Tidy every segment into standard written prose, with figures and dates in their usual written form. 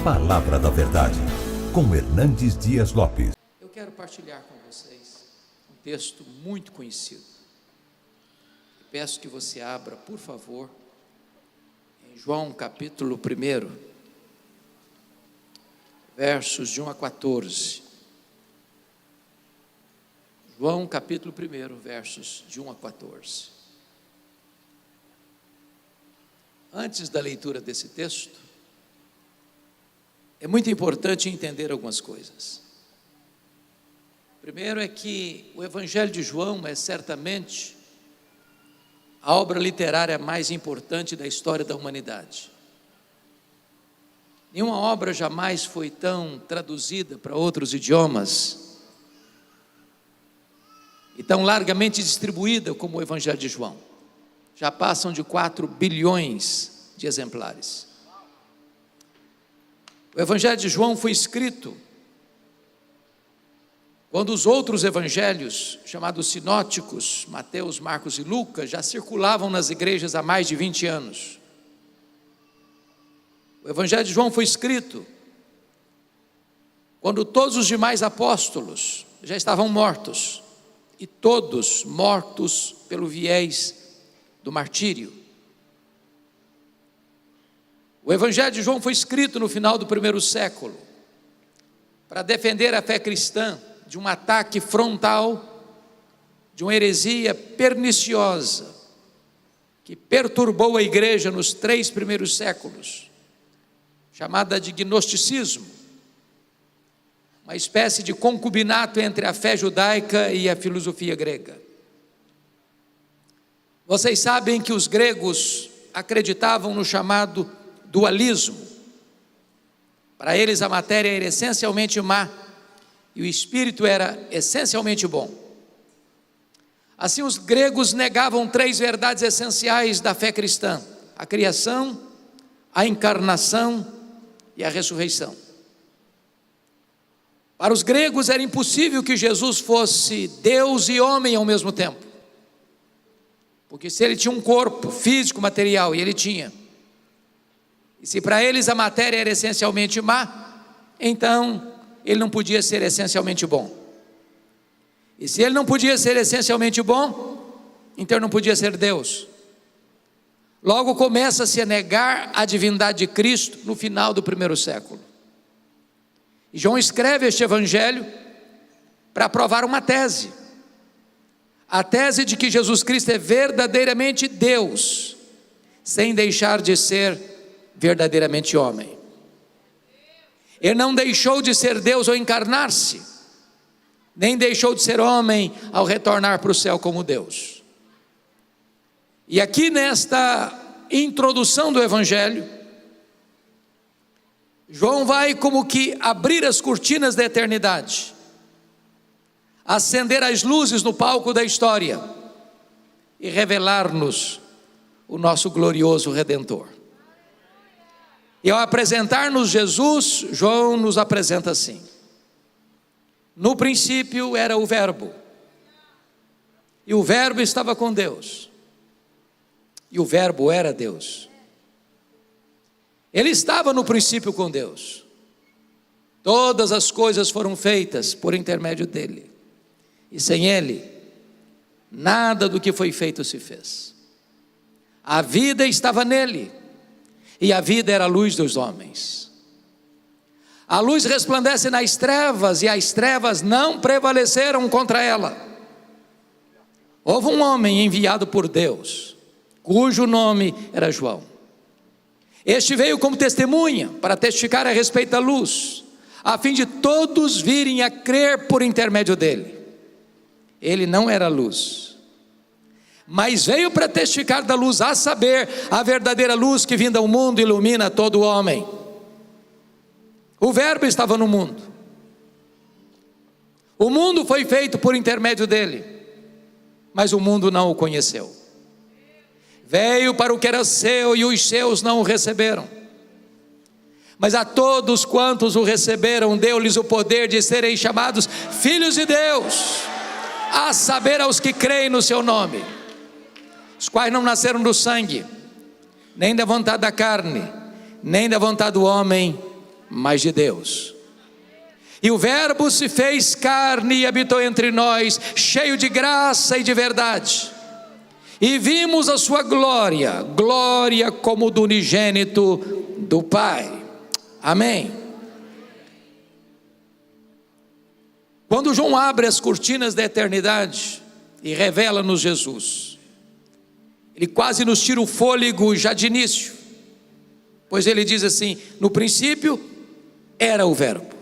Palavra da Verdade, com Hernandes Dias Lopes. Eu quero partilhar com vocês um texto muito conhecido. Peço que você abra, por favor, em João capítulo 1, versos de 1 a 14. João capítulo 1, versos de 1 a 14. Antes da leitura desse texto, é muito importante entender algumas coisas. Primeiro é que o Evangelho de João é certamente a obra literária mais importante da história da humanidade. Nenhuma obra jamais foi tão traduzida para outros idiomas e tão largamente distribuída como o Evangelho de João. Já passam de 4 bilhões de exemplares. O Evangelho de João foi escrito quando os outros evangelhos, chamados sinóticos, Mateus, Marcos e Lucas, já circulavam nas igrejas há mais de 20 anos. O Evangelho de João foi escrito quando todos os demais apóstolos já estavam mortos, e todos mortos pelo viés do martírio. O Evangelho de João foi escrito no final do primeiro século, para defender a fé cristã de um ataque frontal, de uma heresia perniciosa, que perturbou a igreja nos 3 primeiros séculos, chamada de gnosticismo, uma espécie de concubinato entre a fé judaica e a filosofia grega. Vocês sabem que os gregos acreditavam no chamado dualismo. Para eles a matéria era essencialmente má e o espírito era essencialmente bom. Assim, os gregos negavam 3 verdades essenciais da fé cristã: a criação, a encarnação e a ressurreição. Para os gregos era impossível que Jesus fosse Deus e homem ao mesmo tempo, porque se ele tinha um corpo físico, material, e ele tinha, e se para eles a matéria era essencialmente má, então ele não podia ser essencialmente bom. E se ele não podia ser essencialmente bom, então ele não podia ser Deus. Logo começa-se a negar a divindade de Cristo no final do primeiro século. E João escreve este evangelho para provar uma tese. A tese de que Jesus Cristo é verdadeiramente Deus, sem deixar de ser verdadeiramente homem. Ele não deixou de ser Deus ao encarnar-se, nem deixou de ser homem ao retornar para o céu como Deus. E aqui nesta introdução do Evangelho, João vai como que abrir as cortinas da eternidade, acender as luzes no palco da história e revelar-nos o nosso glorioso Redentor. E ao apresentar-nos Jesus, João nos apresenta assim: no princípio era o Verbo, e o Verbo estava com Deus, e o Verbo era Deus. Ele estava no princípio com Deus. Todas as coisas foram feitas por intermédio dele, e sem ele, nada do que foi feito se fez. A vida estava nele, e a vida era a luz dos homens. A luz resplandece nas trevas, e as trevas não prevaleceram contra ela. Houve um homem enviado por Deus, cujo nome era João. Este veio como testemunha, para testificar a respeito da luz, a fim de todos virem a crer por intermédio dele. Ele não era luz, mas veio para testificar da luz, a saber, a verdadeira luz que vinda ao mundo ilumina todo homem. O Verbo estava no mundo. O mundo foi feito por intermédio dele, mas o mundo não o conheceu. Veio para o que era seu e os seus não o receberam. Mas a todos quantos o receberam, deu-lhes o poder de serem chamados filhos de Deus, a saber, aos que creem no seu nome, os quais não nasceram do sangue, nem da vontade da carne, nem da vontade do homem, mas de Deus. E o Verbo se fez carne e habitou entre nós, cheio de graça e de verdade. E vimos a sua glória, glória como do unigênito do Pai. Amém. Quando João abre as cortinas da eternidade e revela-nos Jesus, ele quase nos tira o fôlego já de início, pois ele diz assim: no princípio era o Verbo.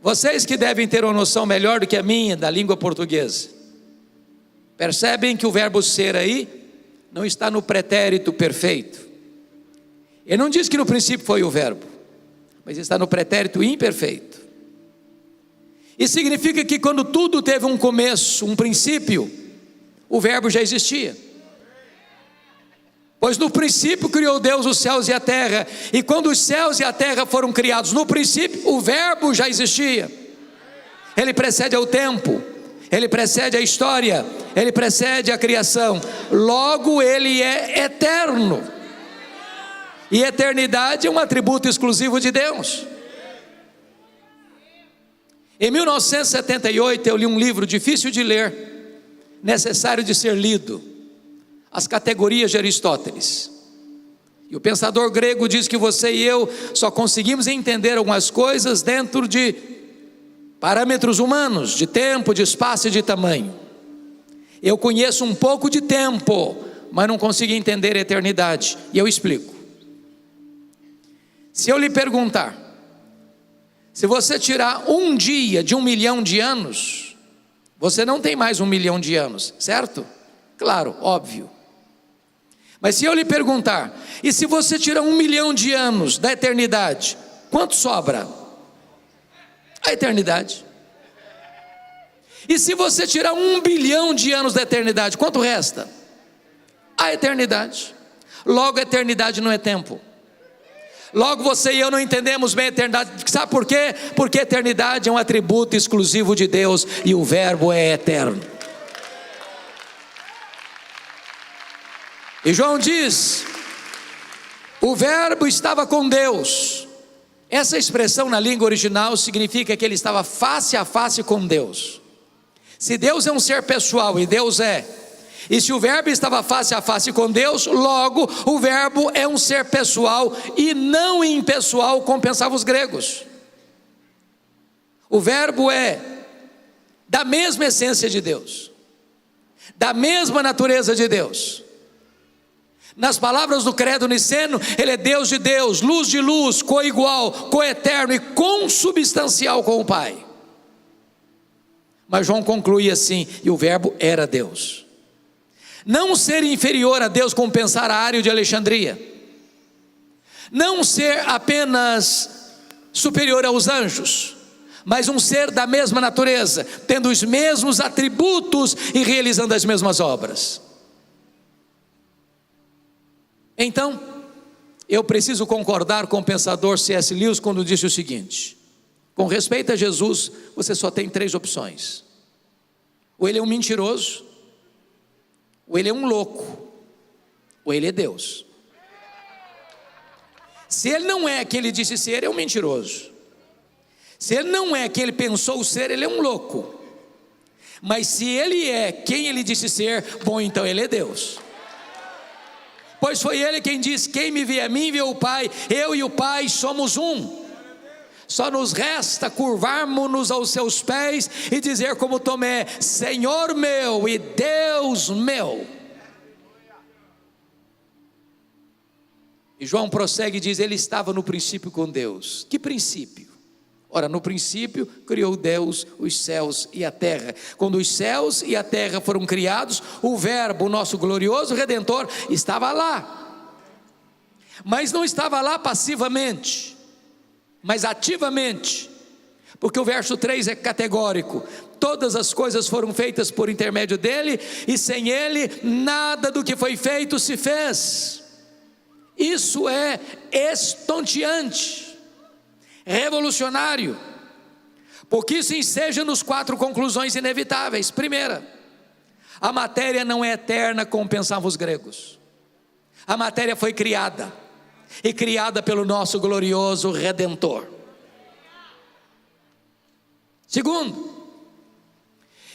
Vocês que devem ter uma noção melhor do que a minha da língua portuguesa, percebem que o verbo ser aí não está no pretérito perfeito. Ele não diz que no princípio foi o verbo, mas está no pretérito imperfeito. Isso significa que quando tudo teve um começo, um princípio, o verbo já existia. Pois no princípio criou Deus os céus e a terra, e quando os céus e a terra foram criados, no princípio o verbo já existia. Ele precede ao tempo, ele precede a história, ele precede a criação, logo ele é eterno. E eternidade é um atributo exclusivo de Deus. Em 1978 eu li um livro difícil de ler, necessário de ser lido, As Categorias de Aristóteles. E o pensador grego diz que você e eu só conseguimos entender algumas coisas dentro de parâmetros humanos, de tempo, de espaço e de tamanho. Eu conheço um pouco de tempo, mas não consigo entender a eternidade, e eu explico. Se eu lhe perguntar, se você tirar um dia de 1 milhão de anos, você não tem mais 1 milhão de anos, certo? Claro, óbvio. Mas se eu lhe perguntar, e se você tirar 1 milhão de anos da eternidade, quanto sobra? A eternidade. E se você tirar 1 bilhão de anos da eternidade, quanto resta? A eternidade. Logo, a eternidade não é tempo. Logo, você e eu não entendemos bem a eternidade. Sabe por quê? Porque a eternidade é um atributo exclusivo de Deus e o verbo é eterno. E João diz: o verbo estava com Deus. Essa expressão na língua original significa que ele estava face a face com Deus. Se Deus é um ser pessoal, e Deus é, e se o verbo estava face a face com Deus, logo o verbo é um ser pessoal e não impessoal, como pensavam os gregos. O verbo é da mesma essência de Deus, da mesma natureza de Deus. Nas palavras do credo niceno, ele é Deus de Deus, luz de luz, coigual, coeterno e consubstancial com o Pai. Mas João conclui assim: e o verbo era Deus. Não ser inferior a Deus, como pensara Ário de Alexandria. Não ser apenas superior aos anjos, mas um ser da mesma natureza, tendo os mesmos atributos e realizando as mesmas obras. Então, eu preciso concordar com o pensador C.S. Lewis quando disse o seguinte: com respeito a Jesus, você só tem 3 opções. Ou ele é um mentiroso, ou ele é um louco, ou ele é Deus. Se ele não é quem ele disse ser, ele é um mentiroso. Se ele não é quem ele pensou ser, ele é um louco. Mas se ele é quem ele disse ser, bom, então ele é Deus. Pois foi ele quem disse: quem me vê a mim, vê o Pai, eu e o Pai somos um. Só nos resta curvarmos-nos aos seus pés e dizer como Tomé: Senhor meu e Deus meu. E João prossegue e diz: ele estava no princípio com Deus. Que princípio? Ora, no princípio criou Deus os céus e a terra. Quando os céus e a terra foram criados, o verbo, o nosso glorioso Redentor, estava lá. Mas não estava lá passivamente, mas ativamente. Porque o verso 3 é categórico: todas as coisas foram feitas por intermédio dele, e sem ele nada do que foi feito se fez. Isso é estonteante, revolucionário, porque isso enseja nos 4 conclusões inevitáveis. Primeira, a matéria não é eterna como pensavam os gregos. A matéria foi criada, e criada pelo nosso glorioso Redentor. Segundo,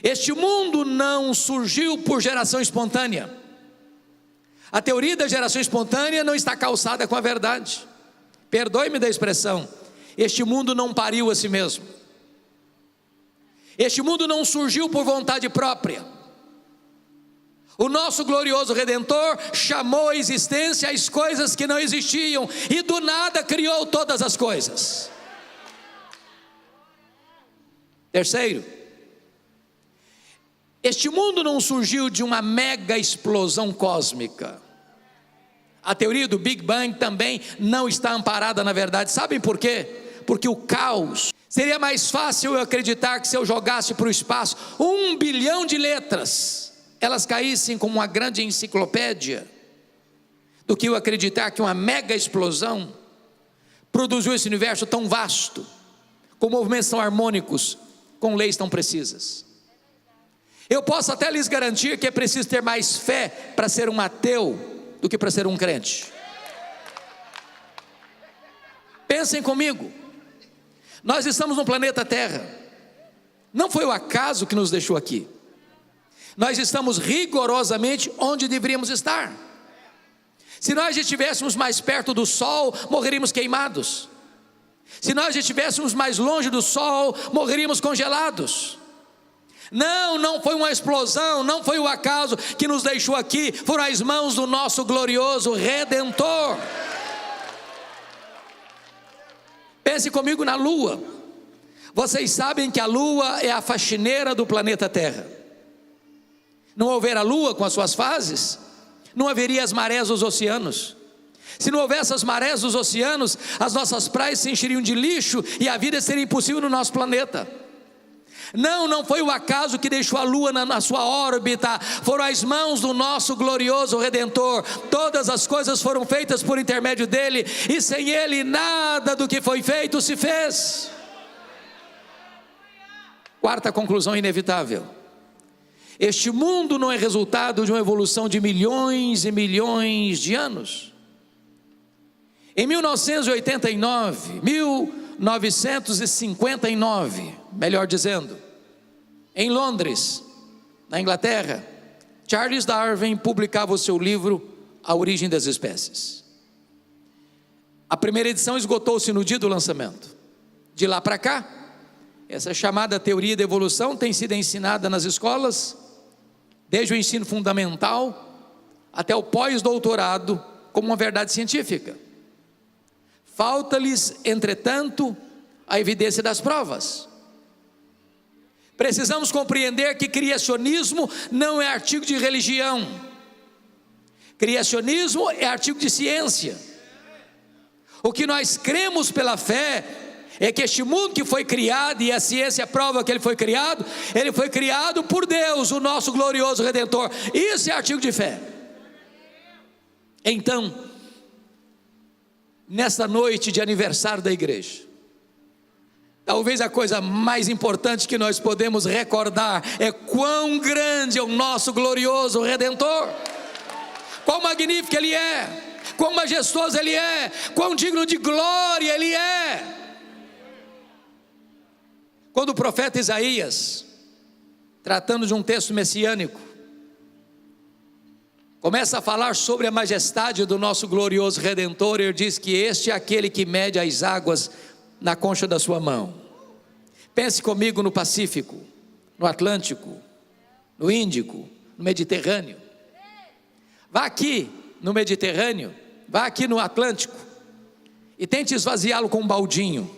este mundo não surgiu por geração espontânea. A teoria da geração espontânea não está calçada com a verdade. Perdoe-me da expressão, este mundo não pariu a si mesmo. Este mundo não surgiu por vontade própria. O nosso glorioso Redentor chamou à existência as coisas que não existiam e do nada criou todas as coisas. Terceiro, este mundo não surgiu de uma mega explosão cósmica. A teoria do Big Bang também não está amparada na verdade. Sabem por quê? Porque o caos. Seria mais fácil eu acreditar que se eu jogasse para o espaço 1 bilhão de letras, elas caíssem como uma grande enciclopédia, do que eu acreditar que uma mega explosão produziu esse universo tão vasto, com movimentos tão harmônicos, com leis tão precisas. Eu posso até lhes garantir que é preciso ter mais fé para ser um ateu do que para ser um crente. Pensem comigo, nós estamos no planeta Terra, não foi o acaso que nos deixou aqui, nós estamos rigorosamente onde deveríamos estar. Se nós estivéssemos mais perto do Sol, morreríamos queimados. Se nós estivéssemos mais longe do Sol, morreríamos congelados. Não foi uma explosão, não foi o acaso que nos deixou aqui, foram as mãos do nosso glorioso Redentor. Pense comigo na Lua. Vocês sabem que a Lua é a faxineira do planeta Terra. Não houver a Lua com as suas fases, não haveria as marés dos oceanos. Se não houvesse as marés dos oceanos, as nossas praias se encheriam de lixo e a vida seria impossível no nosso planeta. Não foi o acaso que deixou a Lua na sua órbita, foram as mãos do nosso glorioso Redentor. Todas as coisas foram feitas por intermédio dele, e sem ele nada do que foi feito se fez. Quarta conclusão inevitável: este mundo não é resultado de uma evolução de milhões e milhões de anos. Em 1959, melhor dizendo, em Londres, na Inglaterra, Charles Darwin publicava o seu livro A Origem das Espécies. A primeira edição esgotou-se no dia do lançamento. De lá para cá, essa chamada teoria da evolução tem sido ensinada nas escolas, desde o ensino fundamental até o pós-doutorado, como uma verdade científica. Falta-lhes, entretanto, a evidência das provas. Precisamos compreender que criacionismo não é artigo de religião. Criacionismo é artigo de ciência. O que nós cremos pela fé é que este mundo que foi criado, e a ciência prova que ele foi criado por Deus, o nosso glorioso Redentor. Isso é artigo de fé. Então, nesta noite de aniversário da igreja, talvez a coisa mais importante que nós podemos recordar é quão grande é o nosso glorioso Redentor, quão magnífico Ele é, quão majestoso Ele é, quão digno de glória Ele é. Quando o profeta Isaías, tratando de um texto messiânico, começa a falar sobre a majestade do nosso glorioso Redentor, ele diz que este é aquele que mede as águas na concha da sua mão. Pense comigo no Pacífico, no Atlântico, no Índico, no Mediterrâneo. Vá aqui no Mediterrâneo, vá aqui no Atlântico e tente esvaziá-lo com um baldinho.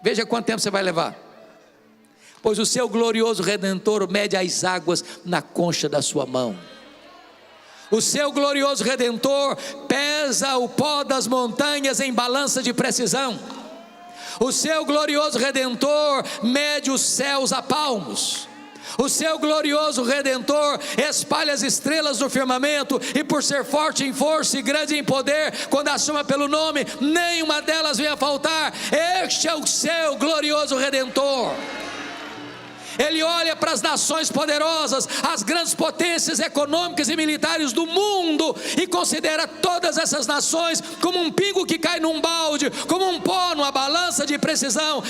Veja quanto tempo você vai levar. Pois o seu glorioso Redentor mede as águas na concha da sua mão. O seu glorioso Redentor pesa o pó das montanhas em balança de precisão. O seu glorioso Redentor mede os céus a palmos. O seu glorioso Redentor espalha as estrelas do firmamento, e por ser forte em força e grande em poder, quando a chama pelo nome, nenhuma delas vem a faltar. Este é o seu glorioso Redentor. Ele olha para as nações poderosas, as grandes potências econômicas e militares do mundo, e considera todas essas nações como um pingo que cai num balde, como um pó numa balança de precisão.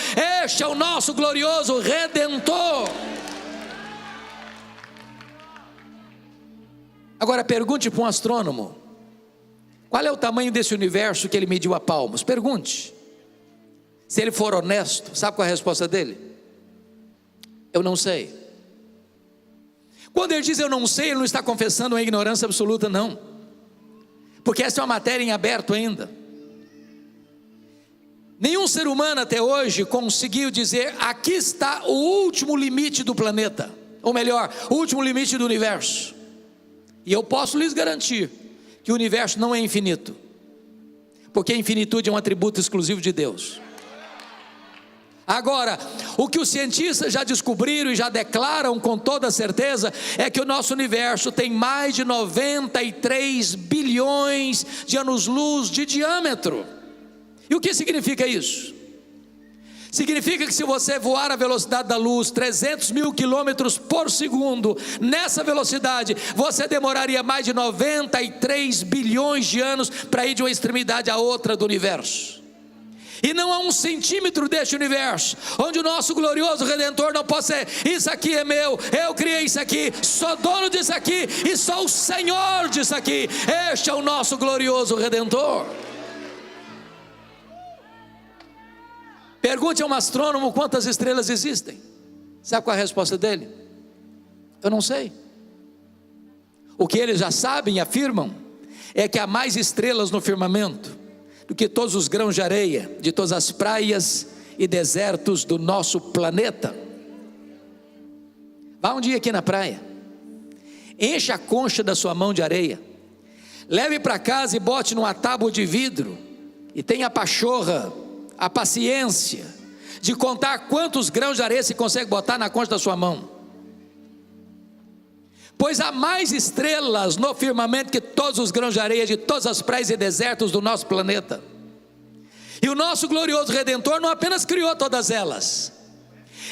Este é o nosso glorioso Redentor. Agora pergunte para um astrônomo: qual é o tamanho desse universo que ele mediu a palmos? Pergunte. Se ele for honesto, sabe qual é a resposta dele? Eu não sei. Quando ele diz eu não sei, ele não está confessando uma ignorância absoluta, não, porque essa é uma matéria em aberto ainda. Nenhum ser humano até hoje conseguiu dizer: aqui está o último limite do planeta, ou melhor, o último limite do universo. E eu posso lhes garantir que o universo não é infinito, porque a infinitude é um atributo exclusivo de Deus. Agora, o que os cientistas já descobriram e já declaram com toda certeza é que o nosso universo tem mais de 93 bilhões de anos-luz de diâmetro. E o que significa isso? Significa que se você voar a velocidade da luz, 300 mil quilômetros por segundo, nessa velocidade, você demoraria mais de 93 bilhões de anos para ir de uma extremidade à outra do universo. E não há um centímetro deste universo onde o nosso glorioso Redentor não possa dizer: isso aqui é meu, eu criei isso aqui, sou dono disso aqui e sou o Senhor disso aqui. Este é o nosso glorioso Redentor. Pergunte a um astrônomo quantas estrelas existem. Sabe qual é a resposta dele? Eu não sei. O que eles já sabem e afirmam é que há mais estrelas no firmamento do que todos os grãos de areia de todas as praias e desertos do nosso planeta. Vá um dia aqui na praia, encha a concha da sua mão de areia, leve para casa e bote numa tábua de vidro, e tenha a pachorra, a paciência de contar quantos grãos de areia se consegue botar na concha da sua mão. Pois há mais estrelas no firmamento que todos os grãos de areia de todas as praias e desertos do nosso planeta. E o nosso glorioso Redentor não apenas criou todas elas,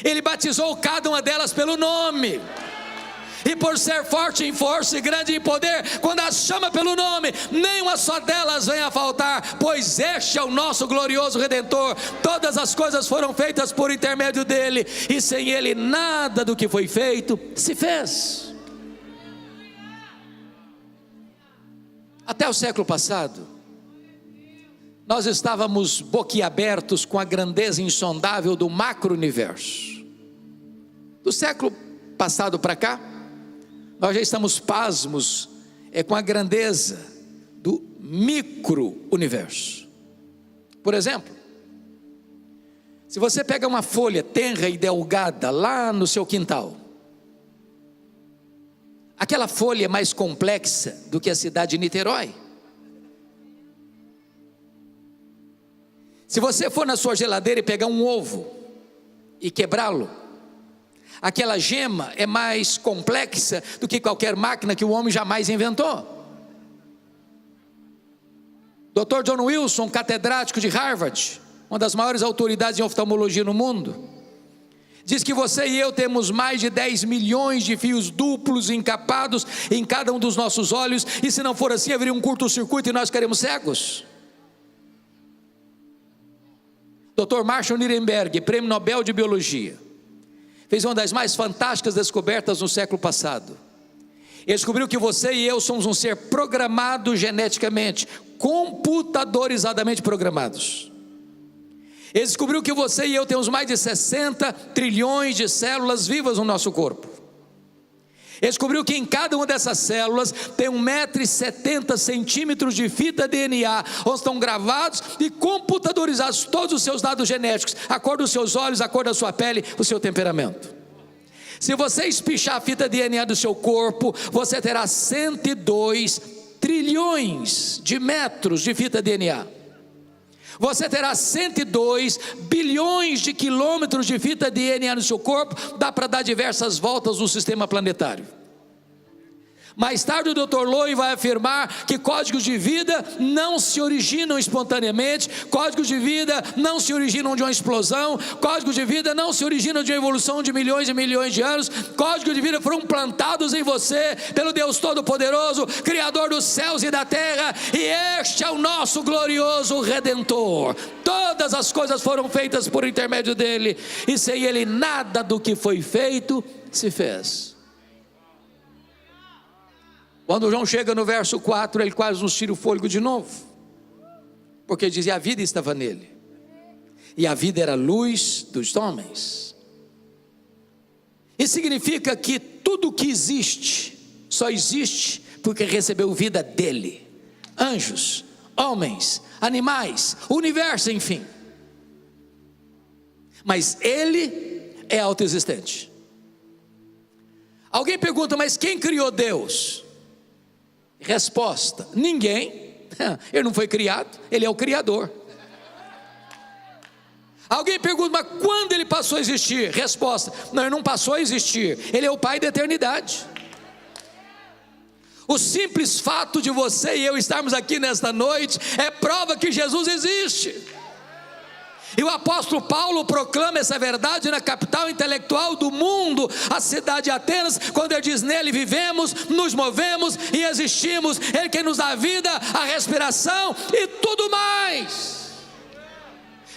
Ele batizou cada uma delas pelo nome. E por ser forte em força e grande em poder, quando as chama pelo nome, nenhuma só delas vem a faltar, pois este é o nosso glorioso Redentor. Todas as coisas foram feitas por intermédio dele, e sem ele nada do que foi feito se fez. Até o século passado, nós estávamos boquiabertos com a grandeza insondável do macro-universo. Do século passado para cá, nós já estamos pasmos com a grandeza do micro-universo. Por exemplo, se você pega uma folha tenra e delgada lá no seu quintal, aquela folha é mais complexa do que a cidade de Niterói. Se você for na sua geladeira e pegar um ovo e quebrá-lo, aquela gema é mais complexa do que qualquer máquina que o homem jamais inventou. Dr. John Wilson, catedrático de Harvard, uma das maiores autoridades em oftalmologia no mundo, diz que você e eu temos mais de 10 milhões de fios duplos encapados em cada um dos nossos olhos, e se não for assim haveria um curto-circuito e nós ficaremos cegos. Dr. Marshall Nirenberg, prêmio Nobel de Biologia, fez uma das mais fantásticas descobertas no século passado. Ele descobriu que você e eu somos um ser programado geneticamente, computadorizadamente programados. Ele descobriu que você e eu temos mais de 60 trilhões de células vivas no nosso corpo. Ele descobriu que em cada uma dessas células tem 1,70 m de fita DNA, onde estão gravados e computadorizados todos os seus dados genéticos, a cor dos seus olhos, a cor da sua pele, o seu temperamento. Se você espichar a fita DNA do seu corpo, você terá 102 trilhões de metros de fita DNA. Você terá 102 bilhões de quilômetros de fita DNA no seu corpo. Dá para dar diversas voltas no sistema planetário. Mais tarde o Dr. Lowe vai afirmar que códigos de vida não se originam espontaneamente, códigos de vida não se originam de uma explosão, códigos de vida não se originam de uma evolução de milhões e milhões de anos, códigos de vida foram plantados em você pelo Deus Todo-Poderoso, Criador dos céus e da terra, e este é o nosso glorioso Redentor. Todas as coisas foram feitas por intermédio dele, e sem ele nada do que foi feito se fez. Quando João chega no verso 4, ele quase nos tira o fôlego de novo, porque dizia: a vida estava nele, e a vida era a luz dos homens. Isso significa que tudo que existe, só existe porque recebeu vida dele. Anjos, homens, animais, universo, enfim. Mas ele é autoexistente. Alguém pergunta: mas quem criou Deus? Resposta: ninguém. Ele não foi criado, ele é o Criador. Alguém pergunta: mas quando ele passou a existir? Resposta: não, ele não passou a existir, ele é o Pai da eternidade. O simples fato de você e eu estarmos aqui nesta noite é prova que Jesus existe. E o apóstolo Paulo proclama essa verdade na capital intelectual do mundo, a cidade de Atenas, quando ele diz: nele vivemos, nos movemos e existimos, ele que nos dá a vida, a respiração e tudo mais.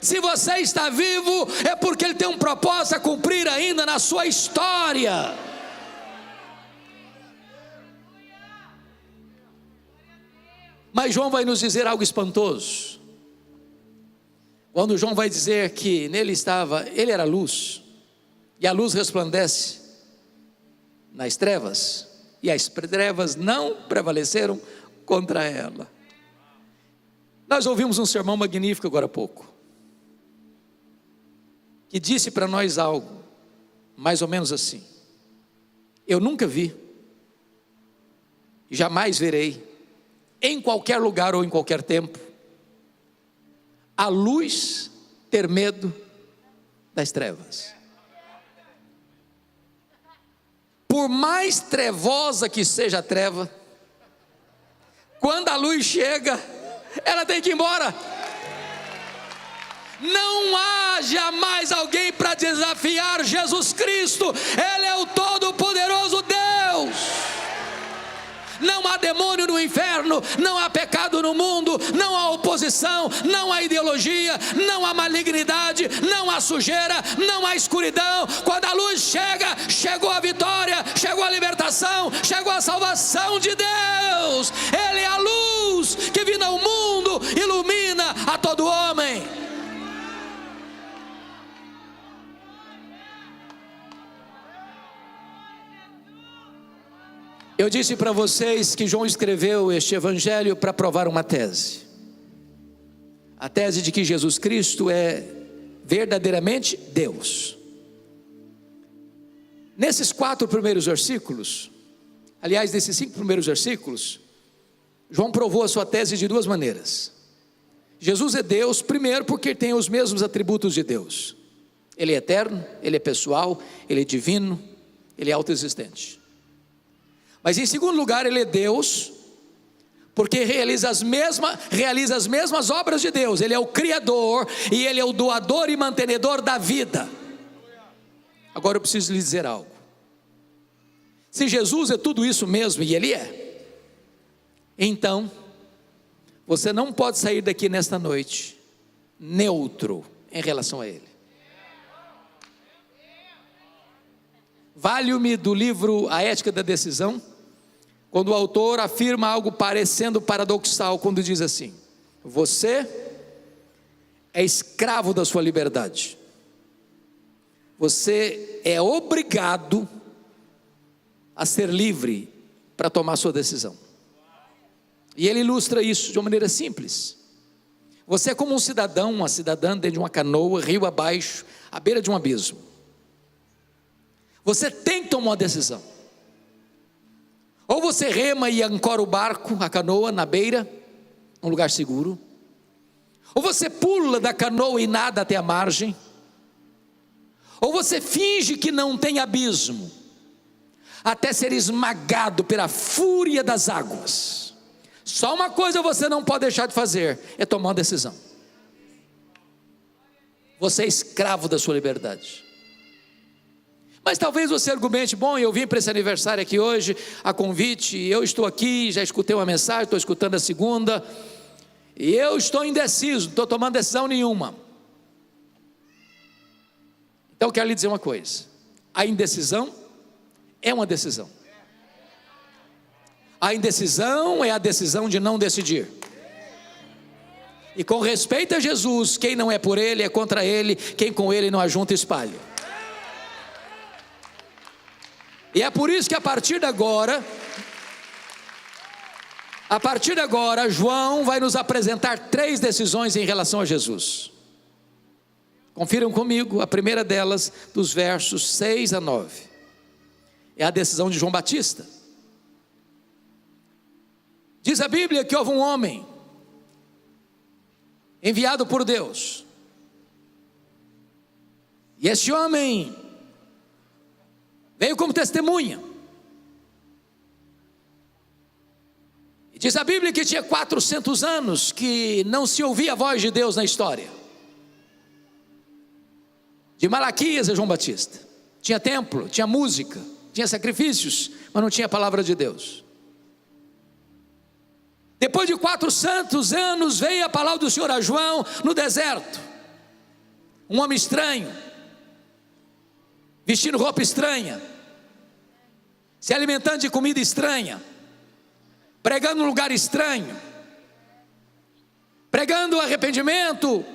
Se você está vivo, é porque ele tem um propósito a cumprir ainda na sua história. Mas João vai nos dizer algo espantoso. Quando João vai dizer que nele estava, ele era luz, e a luz resplandece nas trevas, e as trevas não prevaleceram contra ela. Nós ouvimos um sermão magnífico agora há pouco, que disse para nós algo, mais ou menos assim: eu nunca vi, jamais verei, em qualquer lugar ou em qualquer tempo, a luz ter medo das trevas. Por mais trevosa que seja a treva, quando a luz chega, ela tem que ir embora. Não há jamais alguém para desafiar Jesus Cristo. Ele é o Todo-Poderoso Deus. Não há demônio no inferno, não há pecado no mundo, não há oposição, não há ideologia, não há malignidade, não há sujeira, não há escuridão. Quando a luz chega, chegou a vitória, chegou a libertação, chegou a salvação de Deus. Ele é a luz que vindo ao mundo ilumina a todo homem. Eu disse para vocês que João escreveu este evangelho para provar uma tese. A tese de que Jesus Cristo é verdadeiramente Deus. Nesses 4 primeiros versículos, aliás, nesses 5 primeiros versículos, João provou a sua tese de 2 maneiras. Jesus é Deus, primeiro, porque tem os mesmos atributos de Deus. Ele é eterno, ele é pessoal, ele é divino, ele é autoexistente. Mas em segundo lugar, ele é Deus, porque realiza as mesmas obras de Deus. Ele é o Criador e ele é o doador e mantenedor da vida. Agora eu preciso lhe dizer algo. Se Jesus é tudo isso mesmo, e ele é, então você não pode sair daqui nesta noite neutro em relação a ele. Valho-me do livro A Ética da Decisão, quando o autor afirma algo parecendo paradoxal, quando diz assim: você é escravo da sua liberdade, você é obrigado a ser livre para tomar sua decisão. E ele ilustra isso de uma maneira simples. Você é como um cidadão, uma cidadã dentro de uma canoa, rio abaixo, à beira de um abismo. Você tem que tomar uma decisão. Ou você rema e ancora o barco, a canoa, na beira, um lugar seguro. Ou você pula da canoa e nada até a margem. Ou você finge que não tem abismo. até ser esmagado pela fúria das águas. Só uma coisa você não pode deixar de fazer, é tomar uma decisão. Você é escravo da sua liberdade. Mas talvez você argumente: bom, eu vim para esse aniversário aqui hoje, a convite, eu estou aqui, já escutei uma mensagem, estou escutando a segunda, e eu estou indeciso, não estou tomando decisão nenhuma. Então eu quero lhe dizer uma coisa: a indecisão é uma decisão. A indecisão é a decisão de não decidir. E com respeito a Jesus, quem não é por Ele é contra Ele, quem com Ele não ajunta espalha. E é por isso que a partir de agora, João vai nos apresentar 3 decisões em relação a Jesus. Confiram comigo, a primeira delas, dos versos 6 a 9, é a decisão de João Batista. Diz a Bíblia que houve um homem enviado por Deus, e esse homem veio como testemunha, e diz a Bíblia que tinha 400 anos que não se ouvia a voz de Deus na história. De Malaquias a João Batista, tinha templo, tinha música, tinha sacrifícios, mas não tinha a palavra de Deus. Depois de 400 anos veio a palavra do Senhor a João no deserto. Um homem estranho, vestindo roupa estranha, se alimentando de comida estranha, pregando num lugar estranho, pregando arrependimento,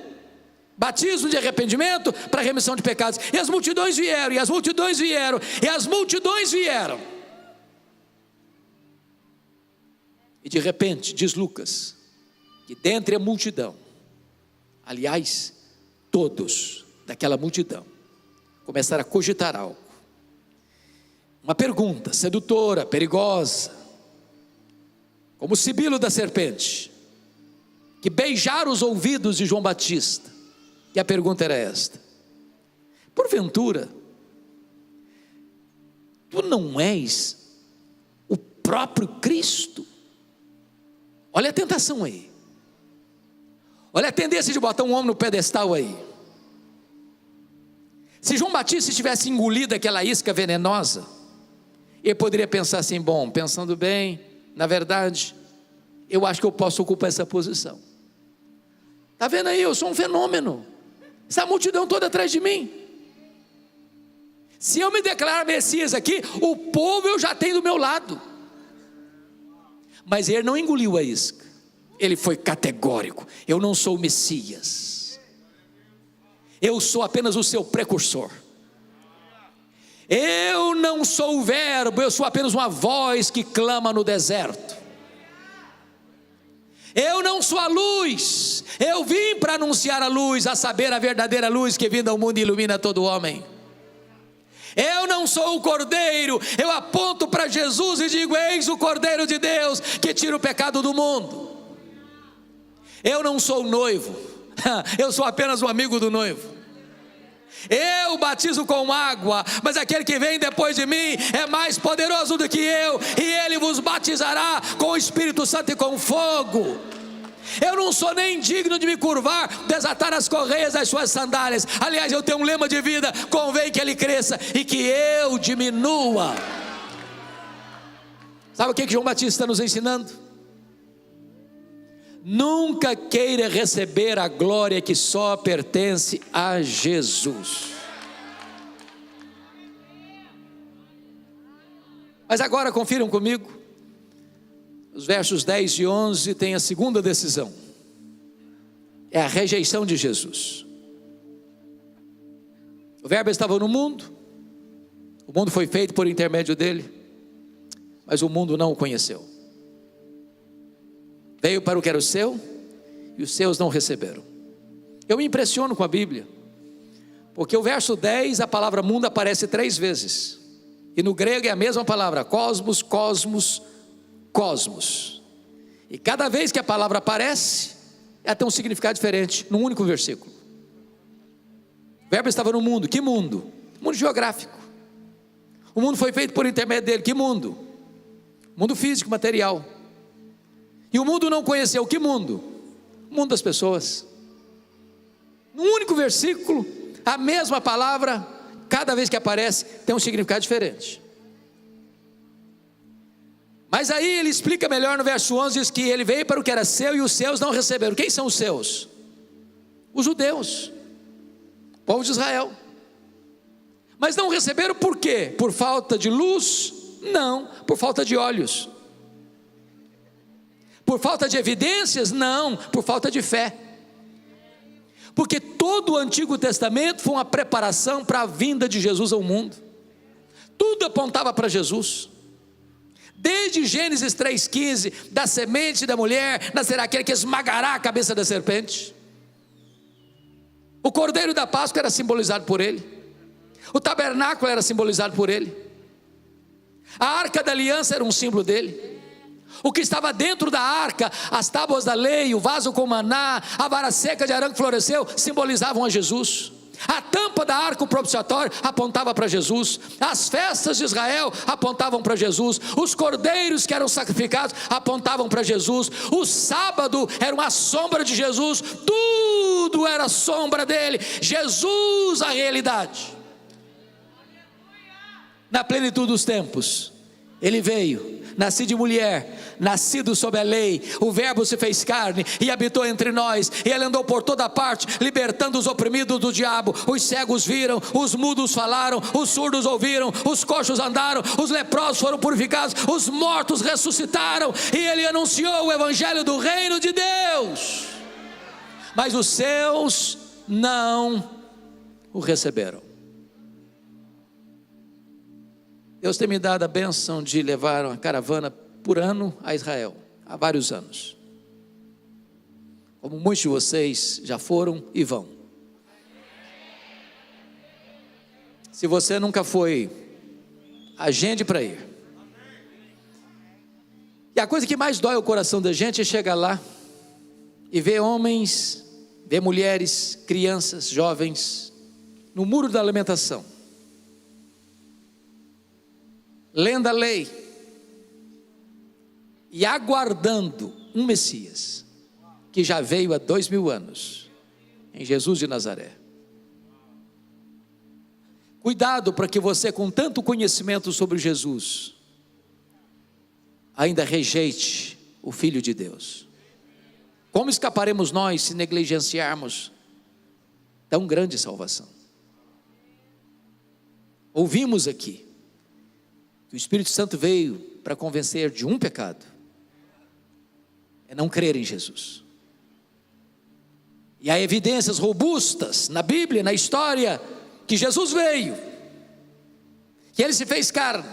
batismo de arrependimento para remissão de pecados. E as multidões vieram, e as multidões vieram, e as multidões vieram. E de repente, diz Lucas, que dentre a multidão, aliás, todos daquela multidão, começaram a cogitar algo. Uma pergunta sedutora, perigosa, como o sibilo da serpente, que beijaram os ouvidos de João Batista. E a pergunta era esta: porventura, tu não és o próprio Cristo? Olha a tentação aí, olha a tendência de botar um homem no pedestal aí. Se João Batista tivesse engolido aquela isca venenosa, ele poderia pensar assim: bom, pensando bem, na verdade, eu acho que eu posso ocupar essa posição. Está vendo aí, eu sou um fenômeno, essa multidão toda atrás de mim. Se eu me declarar Messias aqui, o povo eu já tenho do meu lado. Mas ele não engoliu a isca, ele foi categórico: eu não sou o Messias, eu sou apenas o seu precursor. Eu não sou o verbo, eu sou apenas uma voz que clama no deserto. Eu não sou a luz, eu vim para anunciar a luz, a saber, a verdadeira luz que vinda ao mundo e ilumina todo homem. Eu não sou o cordeiro, eu aponto para Jesus e digo: eis o cordeiro de Deus que tira o pecado do mundo. Eu não sou o noivo, eu sou apenas um amigo do noivo. Eu batizo com água, mas aquele que vem depois de mim é mais poderoso do que eu, e ele vos batizará com o Espírito Santo e com fogo. Eu não sou nem digno de me curvar, desatar as correias das suas sandálias. Aliás, eu tenho um lema de vida: convém que ele cresça e que eu diminua. Sabe o que João Batista está nos ensinando? Nunca queira receber a glória que só pertence a Jesus. Mas agora confiram comigo, os versos 10 e 11 tem a segunda decisão, é a rejeição de Jesus. O verbo estava no mundo, o mundo foi feito por intermédio dele, mas o mundo não o conheceu. Veio para o que era o seu, e os seus não receberam. Eu me impressiono com a Bíblia, porque o verso 10, a palavra mundo aparece 3 vezes, e no grego é a mesma palavra, cosmos, cosmos, cosmos. E cada vez que a palavra aparece, ela tem um significado diferente, num único versículo. O verbo estava no mundo. Que mundo? Mundo geográfico. O mundo foi feito por intermédio dele. Que mundo? Mundo físico, material. E o mundo não conheceu que mundo? O mundo das pessoas. Num único versículo, a mesma palavra, cada vez que aparece, tem um significado diferente. Mas aí ele explica melhor no verso 11, diz que ele veio para o que era seu e os seus não receberam. Quem são os seus? Os judeus, o povo de Israel. Mas não receberam por quê? Por falta de luz? Não, por falta de olhos. Por falta de evidências? Não, por falta de fé. Porque todo o Antigo Testamento foi uma preparação para a vinda de Jesus ao mundo. Tudo apontava para Jesus. Desde Gênesis 3,15, da semente da mulher nascerá aquele que esmagará a cabeça da serpente. O cordeiro da Páscoa era simbolizado por ele. O tabernáculo era simbolizado por ele. A arca da aliança era um símbolo dele. O que estava dentro da arca, as tábuas da lei, o vaso com maná, a vara seca de Arã que floresceu, simbolizavam a Jesus. A tampa da arca, o propiciatório, apontava para Jesus. As festas de Israel apontavam para Jesus. Os cordeiros que eram sacrificados apontavam para Jesus. O sábado era uma sombra de Jesus. Tudo era sombra dele. Jesus, a realidade. Na plenitude dos tempos, ele veio, nascido de mulher, nascido sob a lei, o verbo se fez carne e habitou entre nós, e ele andou por toda parte, libertando os oprimidos do diabo. Os cegos viram, os mudos falaram, os surdos ouviram, os coxos andaram, os leprosos foram purificados, os mortos ressuscitaram, e ele anunciou o evangelho do reino de Deus. Mas os seus não o receberam. Deus tem me dado a bênção de levar uma caravana por ano a Israel, há vários anos. Como muitos de vocês já foram e vão. Se você nunca foi, agende para ir. E a coisa que mais dói o coração da gente é chegar lá e ver homens, ver mulheres, crianças, jovens, no muro da lamentação, lendo a lei e aguardando um Messias que já veio há 2000 anos, em Jesus de Nazaré. Cuidado para que você, com tanto conhecimento sobre Jesus, ainda rejeite o Filho de Deus. Como escaparemos nós se negligenciarmos tão grande salvação? Ouvimos aqui que o Espírito Santo veio para convencer de um pecado: é não crer em Jesus. E há evidências robustas na Bíblia, na história, que Jesus veio, que ele se fez carne,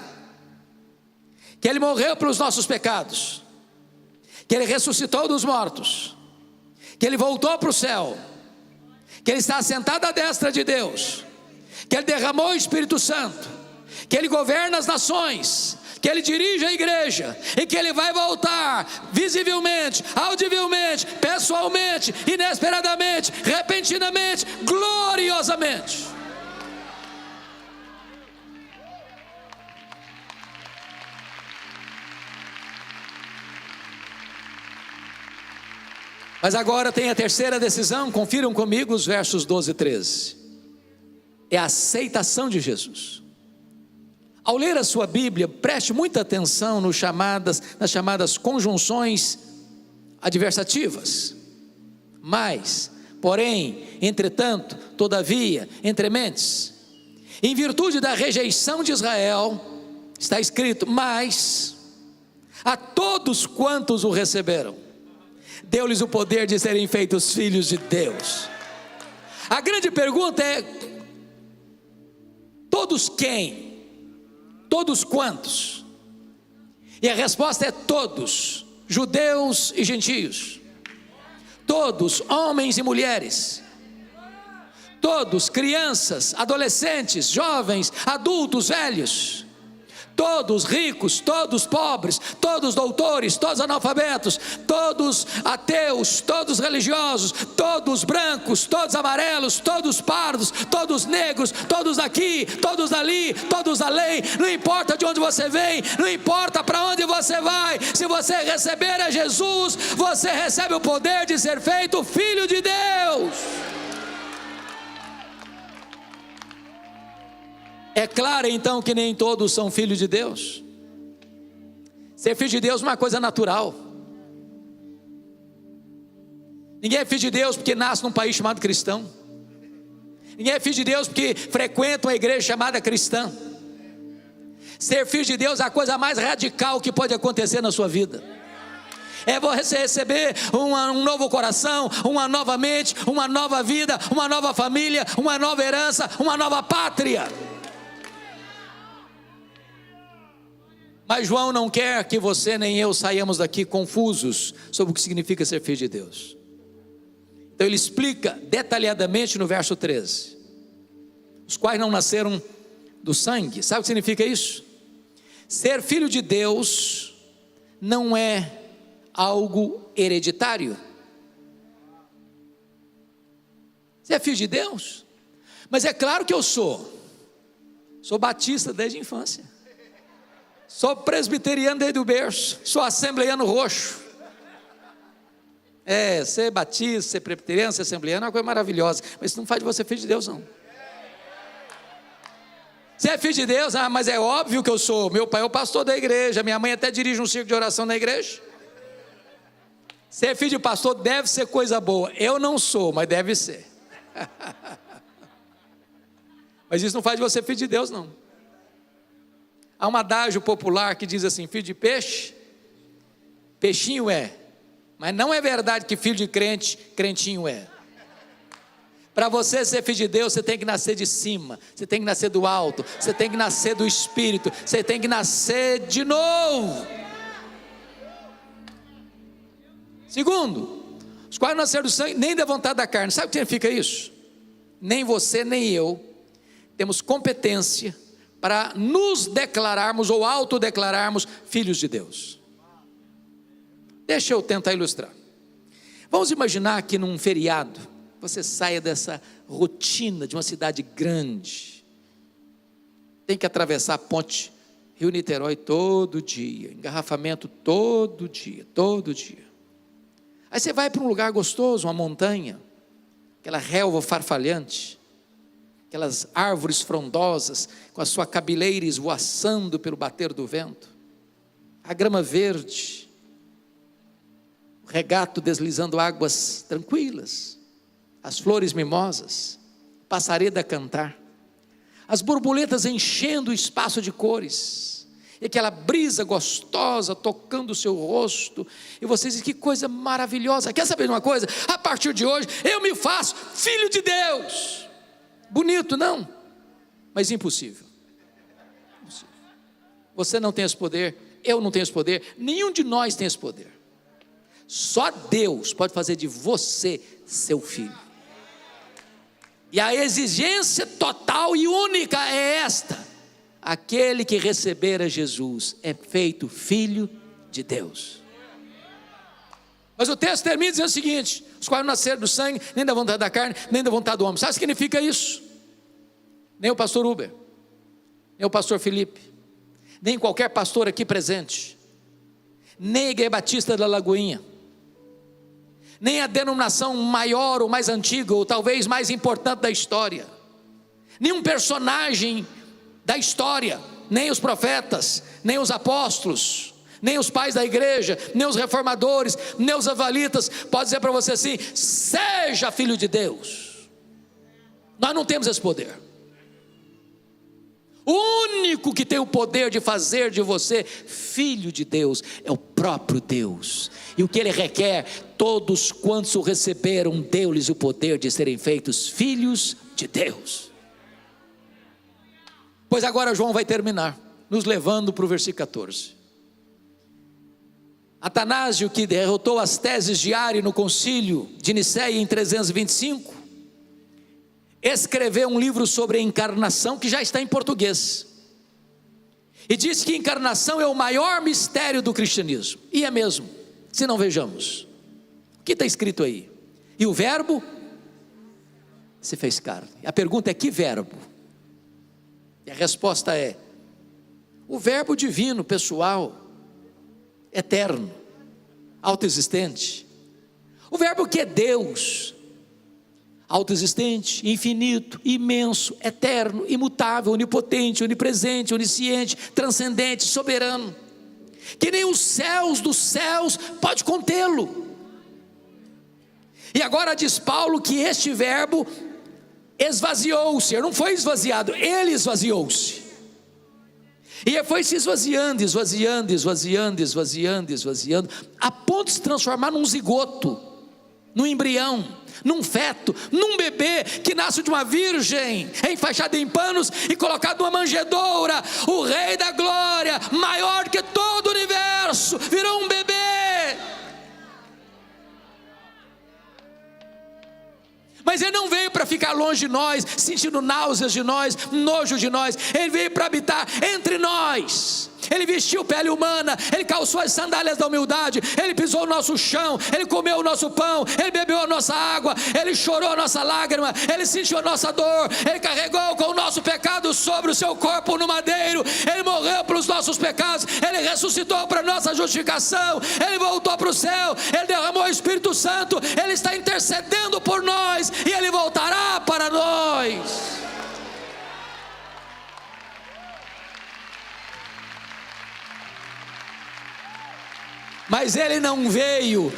que ele morreu pelos nossos pecados, que ele ressuscitou dos mortos, que ele voltou para o céu, que ele está sentado à destra de Deus, que ele derramou o Espírito Santo, que ele governa as nações, que ele dirige a igreja, e que ele vai voltar visivelmente, audivelmente, pessoalmente, inesperadamente, repentinamente, gloriosamente. Mas agora tem a terceira decisão, confiram comigo os versos 12 e 13. É a aceitação de Jesus. Ao ler a sua Bíblia, preste muita atenção nas chamadas conjunções adversativas. Mas, porém, entretanto, todavia, entrementes. Em virtude da rejeição de Israel, está escrito: mas a todos quantos o receberam, deu-lhes o poder de serem feitos filhos de Deus. A grande pergunta é: todos quem? Todos quantos? E a resposta é todos, judeus e gentios, todos, homens e mulheres, todos, crianças, adolescentes, jovens, adultos, velhos, Todos ricos, todos pobres, todos doutores, todos analfabetos, todos ateus, todos religiosos, todos brancos, todos amarelos, todos pardos, todos negros, todos aqui, todos ali, todos além. Não importa de onde você vem, não importa para onde você vai, se você receber a Jesus, você recebe o poder de ser feito filho de Deus. É claro então que nem todos são filhos de Deus. Ser filho de Deus é uma coisa natural. Ninguém é filho de Deus porque nasce num país chamado cristão. Ninguém é filho de Deus porque frequenta uma igreja chamada cristã. Ser filho de Deus é a coisa mais radical que pode acontecer na sua vida. É você receber um novo coração, uma nova mente, uma nova vida, uma nova família, uma nova herança, uma nova pátria. Mas João não quer que você nem eu saiamos daqui confusos sobre o que significa ser filho de Deus. Então ele explica detalhadamente no verso 13: os quais não nasceram do sangue. Sabe o que significa isso? Ser filho de Deus não é algo hereditário. Você é filho de Deus? Mas é claro que eu sou batista desde a infância. Sou presbiteriano desde o berço, sou assembleiano roxo. Ser batista, ser presbiteriano, ser assembleiano é uma coisa maravilhosa, mas isso não faz de você filho de Deus, não. Você é filho de Deus? Mas é óbvio que eu sou. Meu pai é o pastor da igreja, minha mãe até dirige um círculo de oração na igreja. Ser filho de pastor deve ser coisa boa. Eu não sou, mas deve ser. Mas isso não faz de você filho de Deus, não. Há um adágio popular que diz assim: filho de peixe, peixinho é. Mas não é verdade que filho de crente, crentinho é. Para você ser filho de Deus, você tem que nascer de cima, você tem que nascer do alto, você tem que nascer do Espírito, você tem que nascer de novo. Segundo, os quais não nasceram do sangue, nem da vontade da carne. Sabe o que significa isso? Nem você, nem eu temos competência para nos declararmos ou autodeclararmos filhos de Deus. Deixa eu tentar ilustrar. Vamos imaginar que num feriado você saia dessa rotina de uma cidade grande, tem que atravessar a ponte Rio-Niterói todo dia, engarrafamento todo dia. Aí você vai para um lugar gostoso, uma montanha, aquela relva farfalhante, aquelas árvores frondosas, com a sua cabeleira esvoaçando pelo bater do vento, a grama verde, o regato deslizando águas tranquilas, as flores mimosas, passaredo a cantar, as borboletas enchendo o espaço de cores, e aquela brisa gostosa tocando o seu rosto, e você diz: que coisa maravilhosa. Quer saber de uma coisa? A partir de hoje eu me faço filho de Deus. Bonito, não? Mas impossível. Você não tem esse poder, eu não tenho esse poder, nenhum de nós tem esse poder. Só Deus pode fazer de você seu filho. E a exigência total e única é esta: aquele que receber a Jesus é feito filho de Deus. Mas o texto termina dizendo o seguinte: os quais não nasceram do sangue, nem da vontade da carne, nem da vontade do homem. Sabe o que significa isso? Nem o pastor Uber, nem o pastor Felipe, nem qualquer pastor aqui presente, nem a Igreja Batista da Lagoinha, nem a denominação maior ou mais antiga, ou talvez mais importante da história, nenhum personagem da história, nem os profetas, nem os apóstolos, nem os pais da igreja, nem os reformadores, nem os avalitas, pode dizer para você assim: seja filho de Deus. Nós não temos esse poder. O único que tem o poder de fazer de você filho de Deus é o próprio Deus. E o que Ele requer: todos quantos o receberam, deu-lhes o poder de serem feitos filhos de Deus. Pois agora João vai terminar nos levando para o versículo 14. Atanásio, que derrotou as teses de Ario no concílio de Nicéia em 325, escreveu um livro sobre a encarnação que já está em português. E diz que a encarnação é o maior mistério do cristianismo. E é mesmo, se não vejamos. O que está escrito aí? E o verbo se fez carne. A pergunta é: que verbo? E a resposta é: o verbo divino, pessoal, eterno, autoexistente. O verbo que é Deus, autoexistente, infinito, imenso, eterno, imutável, onipotente, onipresente, onisciente, transcendente, soberano, que nem os céus dos céus pode contê-lo. E agora diz Paulo que este verbo esvaziou-se, não foi esvaziado, ele esvaziou-se. E foi se esvaziando, a ponto de se transformar num zigoto, num embrião, num feto, num bebê que nasce de uma virgem, enfaixado em panos e colocado numa manjedoura. O Rei da Glória, maior que todo o universo, virou um bebê. Mas ele não veio para ficar longe de nós, sentindo náuseas de nós, nojo de nós. Ele veio para habitar entre nós. Ele vestiu pele humana, ele calçou as sandálias da humildade, ele pisou o nosso chão, ele comeu o nosso pão, ele bebeu a nossa água, ele chorou a nossa lágrima, ele sentiu a nossa dor, ele carregou com o nosso pecado sobre o seu corpo no madeiro, ele morreu pelos nossos pecados, ele ressuscitou para a nossa justificação, ele voltou para o céu, ele derramou o Espírito Santo, ele está intercedendo por nós e ele voltará para nós. Mas ele não veio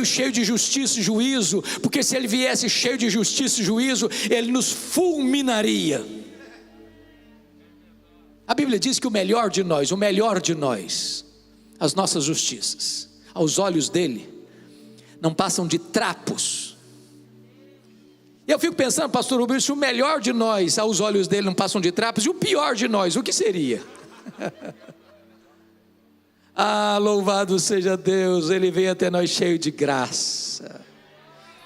cheio de justiça e juízo, porque se ele viesse cheio de justiça e juízo, ele nos fulminaria. A Bíblia diz que o melhor de nós, as nossas justiças, aos olhos dele, não passam de trapos. E eu fico pensando, pastor Rubens, se o melhor de nós, aos olhos dele, não passam de trapos, e o pior de nós, o que seria? Ah, louvado seja Deus, ele veio até nós cheio de graça,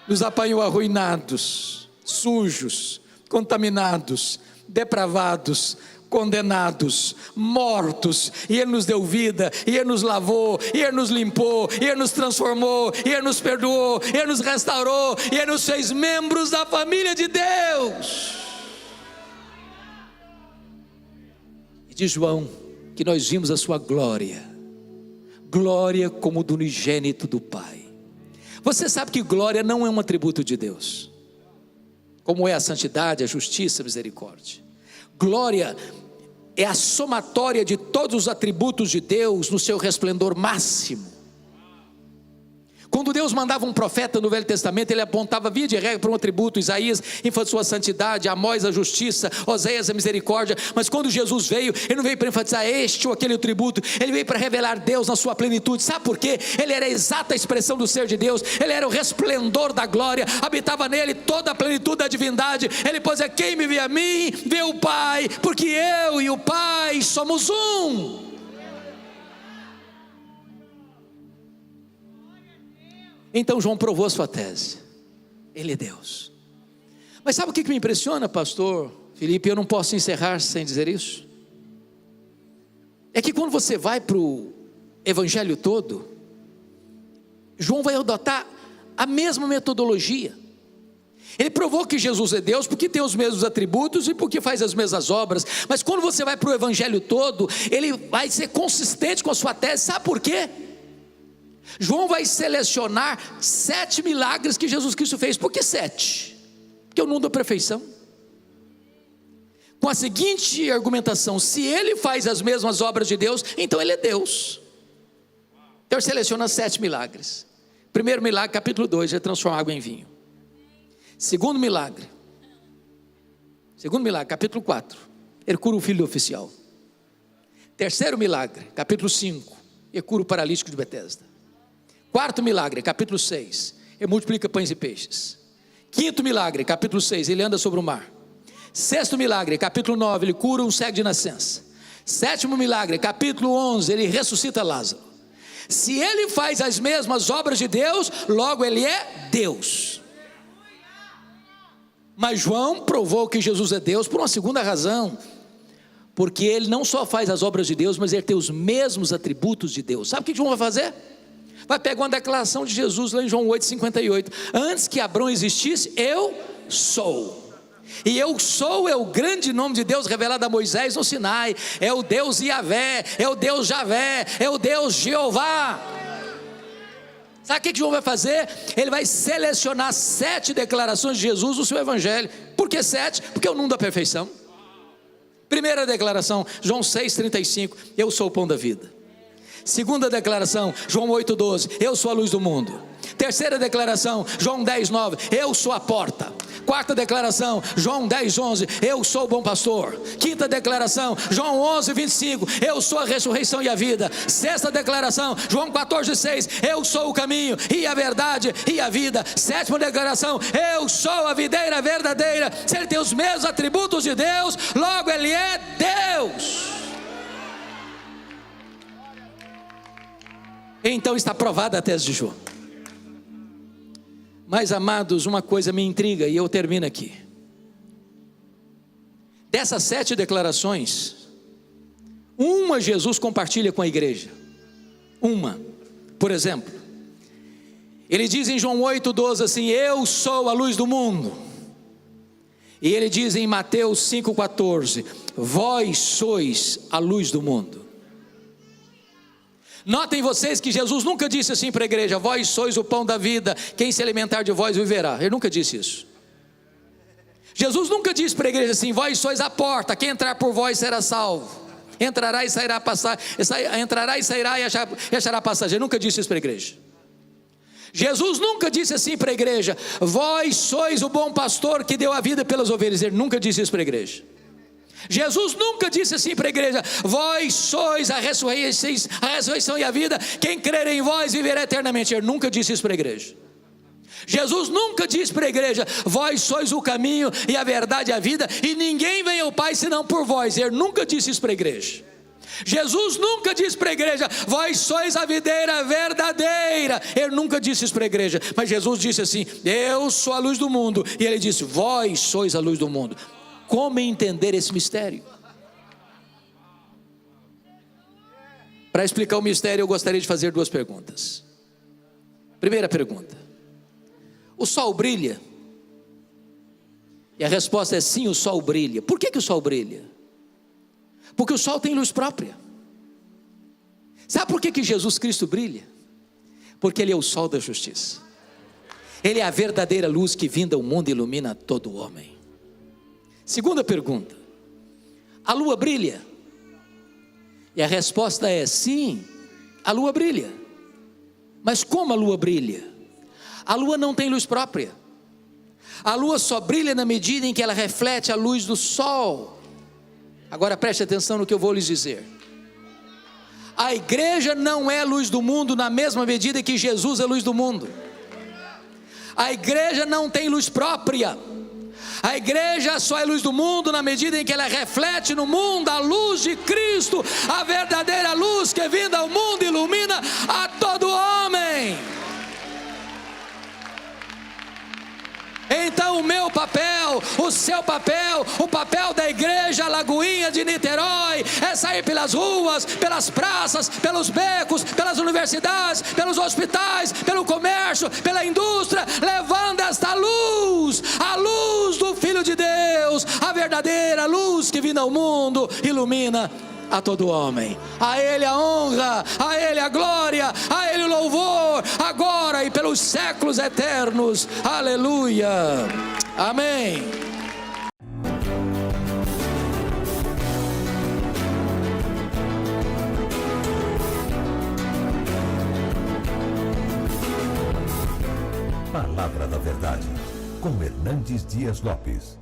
nos apanhou arruinados, sujos, contaminados, depravados, condenados, mortos, e ele nos deu vida, e ele nos lavou, e ele nos limpou, e ele nos transformou, e ele nos perdoou, e ele nos restaurou, e ele nos fez membros da família de Deus. E diz João que nós vimos a sua glória como do unigênito do Pai. Você sabe que glória não é um atributo de Deus, como é a santidade, a justiça, a misericórdia. Glória é a somatória de todos os atributos de Deus no seu resplendor máximo. Quando Deus mandava um profeta no Velho Testamento, ele apontava via de regra para um atributo: Isaías em sua santidade, Amós a justiça, Oséias a misericórdia. Mas quando Jesus veio, ele não veio para enfatizar este ou aquele atributo, ele veio para revelar Deus na sua plenitude. Sabe por quê? Ele era a exata expressão do ser de Deus, ele era o resplendor da glória, habitava nele toda a plenitude da divindade. Ele pois é: quem me vê a mim, vê o Pai, porque eu e o Pai somos um. Então João provou a sua tese, ele é Deus. Mas sabe o que me impressiona, pastor Felipe? Eu não posso encerrar sem dizer isso. É que quando você vai para o evangelho todo, João vai adotar a mesma metodologia. Ele provou que Jesus é Deus porque tem os mesmos atributos e porque faz as mesmas obras. Mas quando você vai para o evangelho todo, ele vai ser consistente com a sua tese. Sabe por quê? João vai selecionar 7 milagres que Jesus Cristo fez. Por que 7? Porque eu não dou perfeição. Com a seguinte argumentação: se ele faz as mesmas obras de Deus, então ele é Deus. Então ele seleciona 7 milagres. Primeiro milagre, capítulo 2, ele transforma água em vinho. Segundo milagre, capítulo 4, ele cura o filho do oficial. Terceiro milagre, capítulo 5, ele cura o paralítico de Betesda. Quarto milagre, capítulo 6, ele multiplica pães e peixes. Quinto milagre, capítulo 6, ele anda sobre o mar. Sexto milagre, capítulo 9, ele cura um cego de nascença. Sétimo milagre, capítulo 11, ele ressuscita Lázaro. Se ele faz as mesmas obras de Deus, logo ele é Deus. Mas João provou que Jesus é Deus por uma segunda razão: Porque ele não só faz as obras de Deus, mas ele tem os mesmos atributos de Deus. Sabe o que João vai fazer? Vai pegar uma declaração de Jesus lá em João 8,58. Antes que Abrão existisse, eu sou. E eu sou é o grande nome de Deus revelado a Moisés no Sinai. É o Deus Yahvé, é o Deus Javé, é o Deus Jeová. Sabe o que João vai fazer? Ele vai selecionar 7 declarações de Jesus no seu evangelho. Por que 7? Porque é o número da perfeição. Primeira declaração, João 6,35, eu sou o pão da vida. Segunda declaração, João 8,12, eu sou a luz do mundo. Terceira declaração, João 10,9, eu sou a porta. Quarta declaração, João 10,11, eu sou o bom pastor. Quinta declaração, João 11,25, eu sou a ressurreição e a vida. Sexta declaração, João 14,6, eu sou o caminho e a verdade e a vida. Sétima declaração, eu sou a videira verdadeira. Se ele tem os mesmos atributos de Deus, logo ele é Deus. Então está provada a tese de João. Mas, amados, uma coisa me intriga e eu termino aqui. Dessas 7 declarações, uma Jesus compartilha com a igreja. Uma, por exemplo, ele diz em João 8,12 assim, eu sou a luz do mundo. E ele diz em Mateus 5,14, vós sois a luz do mundo. Notem vocês que Jesus nunca disse assim para a igreja, vós sois o pão da vida, quem se alimentar de vós viverá. Ele nunca disse isso. Jesus nunca disse para a igreja assim, vós sois a porta, quem entrar por vós será salvo. Entrará e sairá entrará e sairá e achará passagem. Ele nunca disse isso para a igreja. Jesus nunca disse assim para a igreja, vós sois o bom pastor que deu a vida pelas ovelhas. Ele nunca disse isso para a igreja. Jesus nunca disse assim para a igreja, vós sois a ressurreição e a vida, quem crer em vós viverá eternamente. Ele nunca disse isso para a igreja. Jesus nunca disse para a igreja, vós sois o caminho e a verdade e a vida, e ninguém vem ao Pai senão por vós. Ele nunca disse isso para a igreja. Jesus nunca disse para a igreja, vós sois a videira verdadeira. Ele nunca disse isso para a igreja. Mas Jesus disse assim, eu sou a luz do mundo. E ele disse, vós sois a luz do mundo. Como entender esse mistério? Para explicar o mistério, eu gostaria de fazer 2 perguntas. Primeira pergunta: o sol brilha? E a resposta é sim, o sol brilha. Por que o sol brilha? Porque o sol tem luz própria. Sabe por que Jesus Cristo brilha? Porque ele é o sol da justiça. Ele é a verdadeira luz que vinda ao mundo ilumina todo o homem. Segunda pergunta: a lua brilha? E a resposta é sim, a lua brilha. Mas como a lua brilha? A lua não tem luz própria. A lua só brilha na medida em que ela reflete a luz do sol. Agora preste atenção no que eu vou lhes dizer. A igreja não é luz do mundo na mesma medida que Jesus é luz do mundo. A igreja não tem luz própria. A igreja só é luz do mundo na medida em que ela reflete no mundo a luz de Cristo, a verdadeira luz que vinda ao mundo ilumina a todo homem. Então o meu papel, o seu papel, o papel da igreja Lagoinha de Niterói é sair pelas ruas, pelas praças, pelos becos, pelas universidades, pelos hospitais, pelo comércio, pela indústria, levando esta luz, a luz do Filho de Deus, a verdadeira luz que vinda ao mundo ilumina a todo homem. A Ele a honra, a Ele a glória, a Ele o louvor, agora e pelos séculos eternos. Aleluia. Amém. Palavra da Verdade, com Hernandes Dias Lopes.